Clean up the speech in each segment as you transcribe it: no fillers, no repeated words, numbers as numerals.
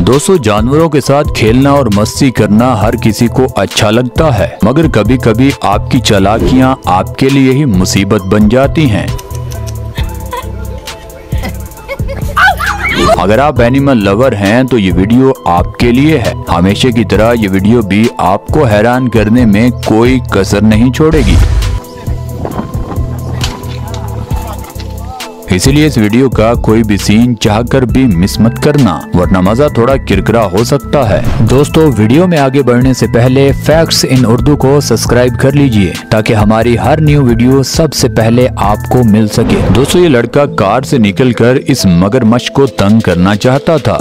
दोस्तों, जानवरों के साथ खेलना और मस्ती करना हर किसी को अच्छा लगता है, मगर कभी कभी आपकी चालाकियां आपके लिए ही मुसीबत बन जाती हैं। अगर आप एनिमल लवर हैं तो ये वीडियो आपके लिए है। हमेशा की तरह ये वीडियो भी आपको हैरान करने में कोई कसर नहीं छोड़ेगी, इसीलिए इस वीडियो का कोई भी सीन चाहकर भी मिस मत करना, वरना मजा थोड़ा किरकिरा हो सकता है। दोस्तों, वीडियो में आगे बढ़ने से पहले फैक्ट्स इन उर्दू को सब्सक्राइब कर लीजिए ताकि हमारी हर न्यू वीडियो सबसे पहले आपको मिल सके। दोस्तों, ये लड़का कार से निकलकर इस मगरमच्छ को तंग करना चाहता था।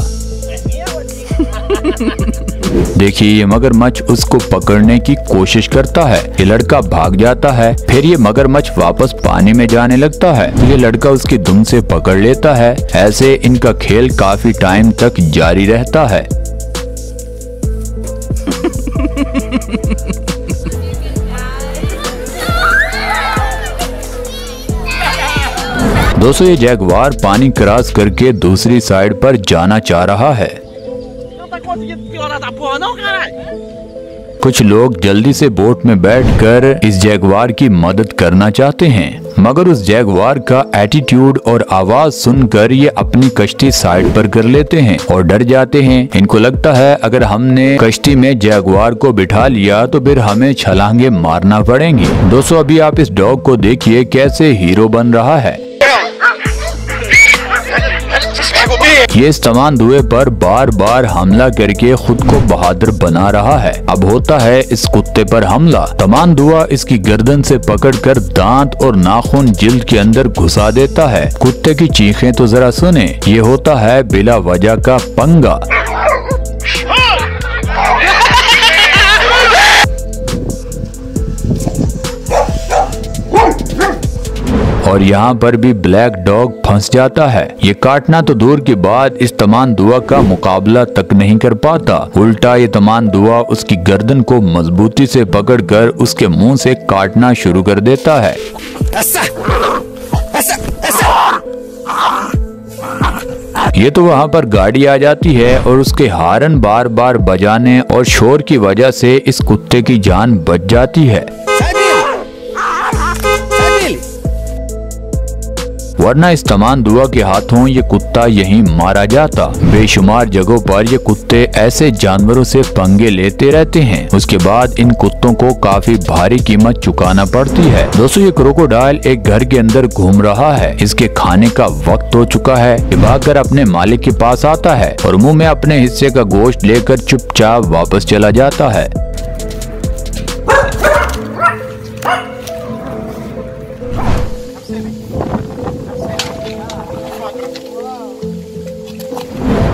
देखिए, ये मगरमच्छ उसको पकड़ने की कोशिश करता है। ये लड़का भाग जाता है, फिर ये मगरमच्छ वापस पानी में जाने लगता है। ये लड़का उसकी दुम से पकड़ लेता है। ऐसे इनका खेल काफी टाइम तक जारी रहता है। दोस्तों, ये जैगवार पानी क्रॉस करके दूसरी साइड पर जाना चाह रहा है। कुछ लोग जल्दी से बोट में बैठकर इस जैगवार की मदद करना चाहते हैं, मगर उस जैगवार का एटीट्यूड और आवाज सुनकर ये अपनी कश्ती साइड पर कर लेते हैं और डर जाते हैं। इनको लगता है अगर हमने कश्ती में जैगवार को बिठा लिया तो फिर हमें छलांगे मारना पड़ेंगी। दोस्तों, अभी आप इस डॉग को देखिए कैसे हीरो बन रहा है। ये इस तमांदुए पर बार बार हमला करके खुद को बहादुर बना रहा है। अब होता है इस कुत्ते पर हमला। तमांदुआ इसकी गर्दन से पकड़कर दांत और नाखून जिल्द के अंदर घुसा देता है। कुत्ते की चीखें तो जरा सुने, ये होता है बिला वजह का पंगा। और यहाँ पर भी ब्लैक डॉग फंस जाता है। ये काटना तो दूर की बात इस तमांदुआ का मुकाबला तक नहीं कर पाता। उल्टा ये तमांदुआ उसकी गर्दन को मजबूती से पकड़कर उसके मुंह से काटना शुरू कर देता है। ये तो वहाँ पर गाड़ी आ जाती है और उसके हारन बार बार बजाने और शोर की वजह से इस कुत्ते की जान बच जाती है, वरना इस तमांदुआ के हाथों ये कुत्ता यहीं मारा जाता। बेशुमार जगहों पर ये कुत्ते ऐसे जानवरों से पंगे लेते रहते हैं। उसके बाद इन कुत्तों को काफी भारी कीमत चुकाना पड़ती है। दोस्तों, ये क्रोकोडाइल एक घर के अंदर घूम रहा है। इसके खाने का वक्त हो चुका है। ये भागकर अपने मालिक के पास आता है और मुंह में अपने हिस्से का गोश्त लेकर चुपचाप वापस चला जाता है।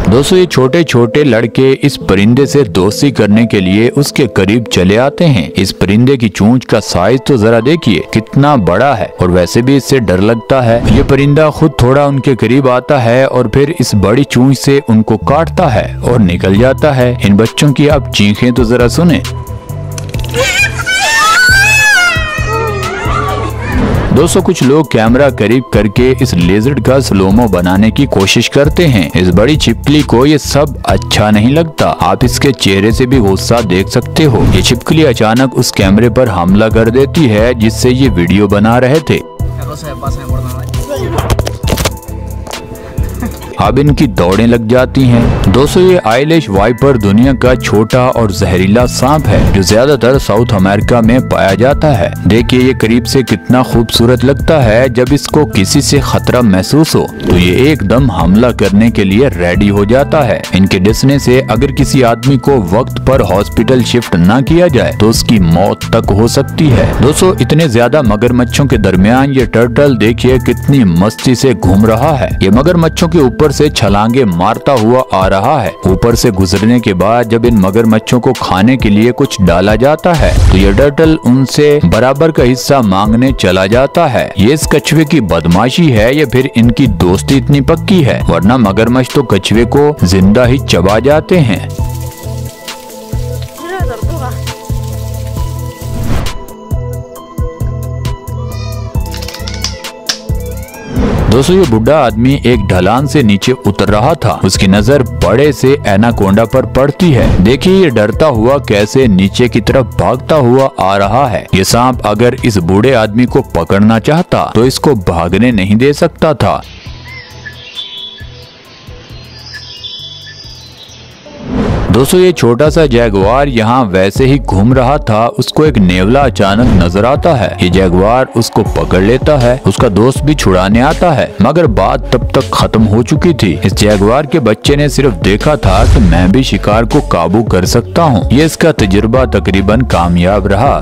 दोस्तों, ये छोटे छोटे लड़के इस परिंदे से दोस्ती करने के लिए उसके करीब चले आते हैं। इस परिंदे की चोंच का साइज तो जरा देखिए कितना बड़ा है, और वैसे भी इससे डर लगता है। ये परिंदा खुद थोड़ा उनके करीब आता है और फिर इस बड़ी चोंच से उनको काटता है और निकल जाता है। इन बच्चों की अब चीखें तो जरा सुने। दोस्तों, कुछ लोग कैमरा करीब करके इस लेजर्ड का स्लोमो बनाने की कोशिश करते हैं। इस बड़ी छिपकली को ये सब अच्छा नहीं लगता। आप इसके चेहरे से भी गुस्सा देख सकते हो। ये छिपकली अचानक उस कैमरे पर हमला कर देती है जिससे ये वीडियो बना रहे थे। अब इनकी दौड़ें लग जाती हैं। दोस्तों, ये आइलिश वाइपर दुनिया का छोटा और जहरीला सांप है जो ज्यादातर साउथ अमेरिका में पाया जाता है। देखिए, ये करीब से कितना खूबसूरत लगता है। जब इसको किसी से खतरा महसूस हो तो ये एकदम हमला करने के लिए रेडी हो जाता है। इनके डसने से अगर किसी आदमी को वक्त पर हॉस्पिटल शिफ्ट न किया जाए तो उसकी मौत तक हो सकती है। दोस्तों, इतने ज्यादा मगरमच्छों के दरमियान ये टर्टल देखिए कितनी मस्ती से घूम रहा है। ये मगरमच्छों के ऊपर से छलांगे मारता हुआ आ रहा है। ऊपर से गुजरने के बाद जब इन मगरमच्छों को खाने के लिए कुछ डाला जाता है तो ये टर्टल उनसे बराबर का हिस्सा मांगने चला जाता है। ये इस कछुए की बदमाशी है या फिर इनकी दोस्ती इतनी पक्की है, वरना मगरमच्छ तो कछुए को जिंदा ही चबा जाते हैं। दोस्तों ये बुढ़ा आदमी एक ढलान से नीचे उतर रहा था। उसकी नजर बड़े से एनाकोंडा पर पड़ती है। देखिए ये डरता हुआ कैसे नीचे की तरफ भागता हुआ आ रहा है। ये सांप अगर इस बूढ़े आदमी को पकड़ना चाहता तो इसको भागने नहीं दे सकता था। दोस्तों ये छोटा सा जैगुआर यहाँ वैसे ही घूम रहा था, उसको एक नेवला अचानक नजर आता है। ये जैगुआर उसको पकड़ लेता है। उसका दोस्त भी छुड़ाने आता है, मगर बात तब तक खत्म हो चुकी थी। इस जैगुआर के बच्चे ने सिर्फ देखा था कि मैं भी शिकार को काबू कर सकता हूँ। ये इसका तजुर्बा तकरीबन कामयाब रहा।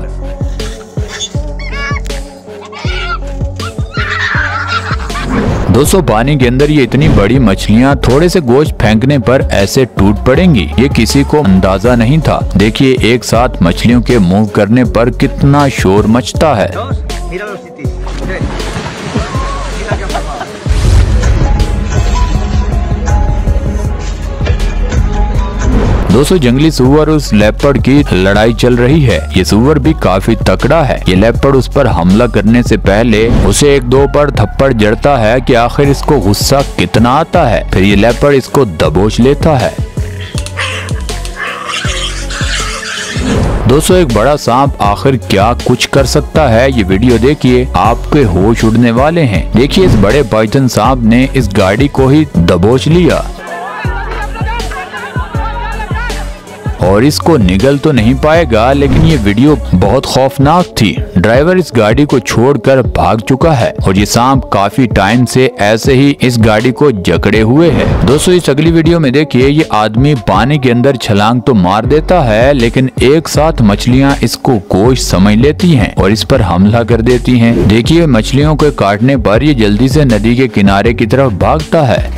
दोस्तों पानी के अंदर ये इतनी बड़ी मछलियाँ थोड़े से गोश्त फेंकने पर ऐसे टूट पड़ेंगी, ये किसी को अंदाजा नहीं था। देखिए एक साथ मछलियों के मूव करने पर कितना शोर मचता है। दोस्तों जंगली सुअर उस लेपर्ड की लड़ाई चल रही है। ये सुअर भी काफी तकड़ा है। ये लेपर्ड उस पर हमला करने से पहले उसे एक दो पर थप्पड़ जड़ता है कि आखिर इसको गुस्सा कितना आता है। फिर ये लेपर्ड इसको दबोच लेता है। दोस्तों एक बड़ा सांप आखिर क्या कुछ कर सकता है, ये वीडियो देखिए, आपके होश उड़ने वाले हैं। देखिए इस बड़े पाइथन सांप ने इस गाड़ी को ही दबोच लिया और इसको निगल तो नहीं पाएगा, लेकिन ये वीडियो बहुत खौफनाक थी। ड्राइवर इस गाड़ी को छोड़कर भाग चुका है और ये सांप काफी टाइम से ऐसे ही इस गाड़ी को जकड़े हुए है। दोस्तों इस अगली वीडियो में देखिए ये आदमी पानी के अंदर छलांग तो मार देता है, लेकिन एक साथ मछलियां इसको गोश्त समझ लेती हैं और इस पर हमला कर देती हैं। देखिए मछलियों को काटने पर ये जल्दी से नदी के किनारे की तरफ भागता है।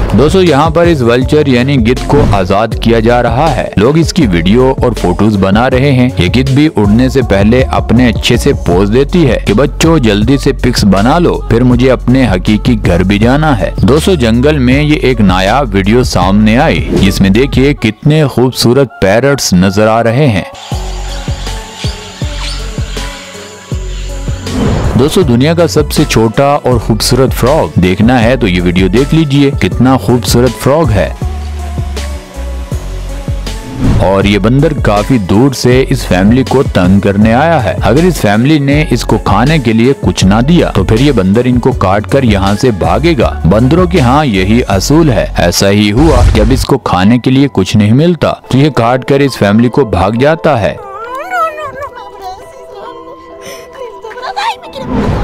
दोस्तों यहाँ पर इस वल्चर यानी गिद्ध को आजाद किया जा रहा है। लोग इसकी वीडियो और फोटोज बना रहे हैं। ये गिद्ध भी उड़ने से पहले अपने अच्छे से पोज देती है कि बच्चों जल्दी से पिक्स बना लो, फिर मुझे अपने हकीकी घर भी जाना है। दोस्तों जंगल में ये एक नायाब वीडियो सामने आई, जिसमें देखिए कितने खूबसूरत पैरट्स नजर आ रहे हैं। दोस्तों दुनिया का सबसे छोटा और खूबसूरत फ्रॉग देखना है तो ये वीडियो देख लीजिए, कितना खूबसूरत फ्रॉग है। और ये बंदर काफी दूर से इस फैमिली को तंग करने आया है। अगर इस फैमिली ने इसको खाने के लिए कुछ ना दिया तो फिर ये बंदर इनको काट कर यहाँ से भागेगा। बंदरों के यहाँ यही असूल है। ऐसा ही हुआ, जब इसको खाने के लिए कुछ नहीं मिलता तो ये काट कर इस फैमिली को भाग जाता है।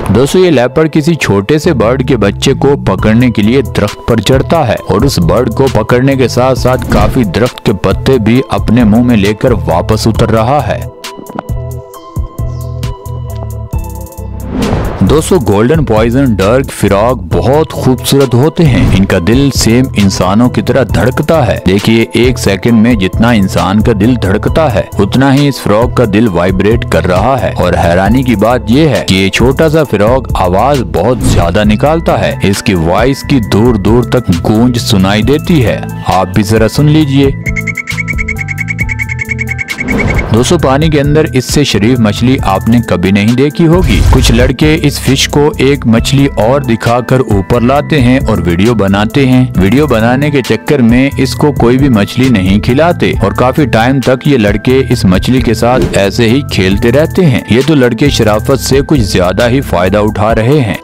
दोस्तों ये लेपर्ड किसी छोटे से बर्ड के बच्चे को पकड़ने के लिए दरख्त पर चढ़ता है और उस बर्ड को पकड़ने के साथ साथ काफी दरख्त के पत्ते भी अपने मुंह में लेकर वापस उतर रहा है। दोस्तों गोल्डन पॉइजन डर्क फ्रॉग बहुत खूबसूरत होते हैं। इनका दिल सेम इंसानों की तरह धड़कता है। देखिए एक सेकंड में जितना इंसान का दिल धड़कता है उतना ही इस फ्रॉग का दिल वाइब्रेट कर रहा है। और हैरानी की बात यह है कि ये छोटा सा फ्रॉग आवाज बहुत ज्यादा निकालता है। इसकी वॉइस की दूर दूर तक गूंज सुनाई देती है। आप भी जरा सुन लीजिए। दोस्तों पानी के अंदर इससे शरीफ मछली आपने कभी नहीं देखी होगी। कुछ लड़के इस फिश को एक मछली और दिखाकर ऊपर लाते हैं और वीडियो बनाते हैं। वीडियो बनाने के चक्कर में इसको कोई भी मछली नहीं खिलाते और काफी टाइम तक ये लड़के इस मछली के साथ ऐसे ही खेलते रहते हैं। ये तो लड़के शराफत से कुछ ज्यादा ही फायदा उठा रहे हैं।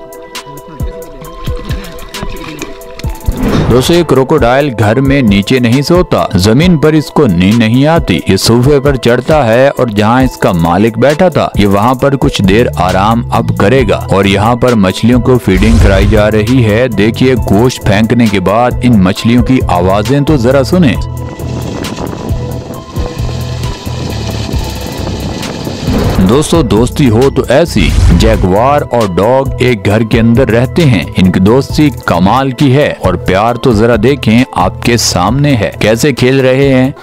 दोस्तों ये क्रोकोडाइल घर में नीचे नहीं सोता, जमीन पर इसको नींद नहीं आती। ये सोफे पर चढ़ता है और जहाँ इसका मालिक बैठा था ये वहाँ पर कुछ देर आराम अब करेगा। और यहाँ पर मछलियों को फीडिंग कराई जा रही है। देखिए गोश्त फेंकने के बाद इन मछलियों की आवाजें तो जरा सुने। दोस्तों दोस्ती हो तो ऐसी, जैगुआर और डॉग एक घर के अंदर रहते हैं। इनकी दोस्ती कमाल की है और प्यार तो जरा देखें आपके सामने है, कैसे खेल रहे हैं।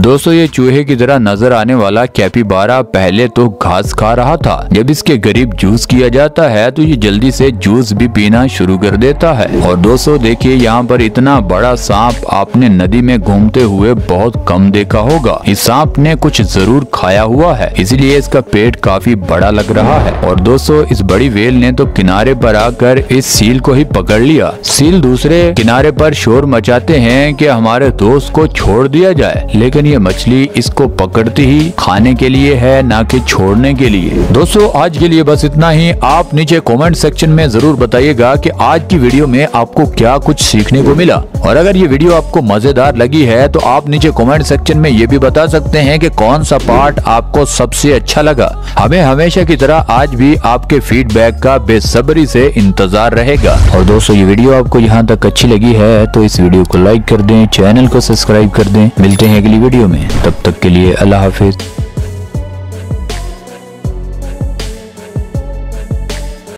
दोस्तों ये चूहे की तरह नजर आने वाला कैपिबारा पहले तो घास खा रहा था। जब इसके करीब जूस किया जाता है तो ये जल्दी से जूस भी पीना शुरू कर देता है। और दोस्तों देखिए यहाँ पर इतना बड़ा सांप आपने नदी में घूमते हुए बहुत कम देखा होगा। इस सांप ने कुछ जरूर खाया हुआ है, इसलिए इसका पेट काफी बड़ा लग रहा है। और दोस्तों इस बड़ी व्हेल ने तो किनारे पर आकर इस सील को ही पकड़ लिया। सील दूसरे किनारे पर शोर मचाते हैं कि हमारे दोस्त को छोड़ दिया जाए, लेकिन ये मछली इसको पकड़ती ही खाने के लिए है, ना कि छोड़ने के लिए। दोस्तों आज के लिए बस इतना ही। आप नीचे कमेंट सेक्शन में जरूर बताइएगा कि आज की वीडियो में आपको क्या कुछ सीखने को मिला। और अगर ये वीडियो आपको मजेदार लगी है तो आप नीचे कमेंट सेक्शन में ये भी बता सकते हैं कि कौन सा पार्ट आपको सबसे अच्छा लगा। हमें हमेशा की तरह आज भी आपके फीडबैक का बेसब्री से इंतजार रहेगा। और दोस्तों ये वीडियो आपको यहाँ तक अच्छी लगी है तो इस वीडियो को लाइक कर दें, चैनल को सब्सक्राइब कर दें। मिलते हैं अगली वीडियो में, तब तक के लिए अल्लाह हाफिज।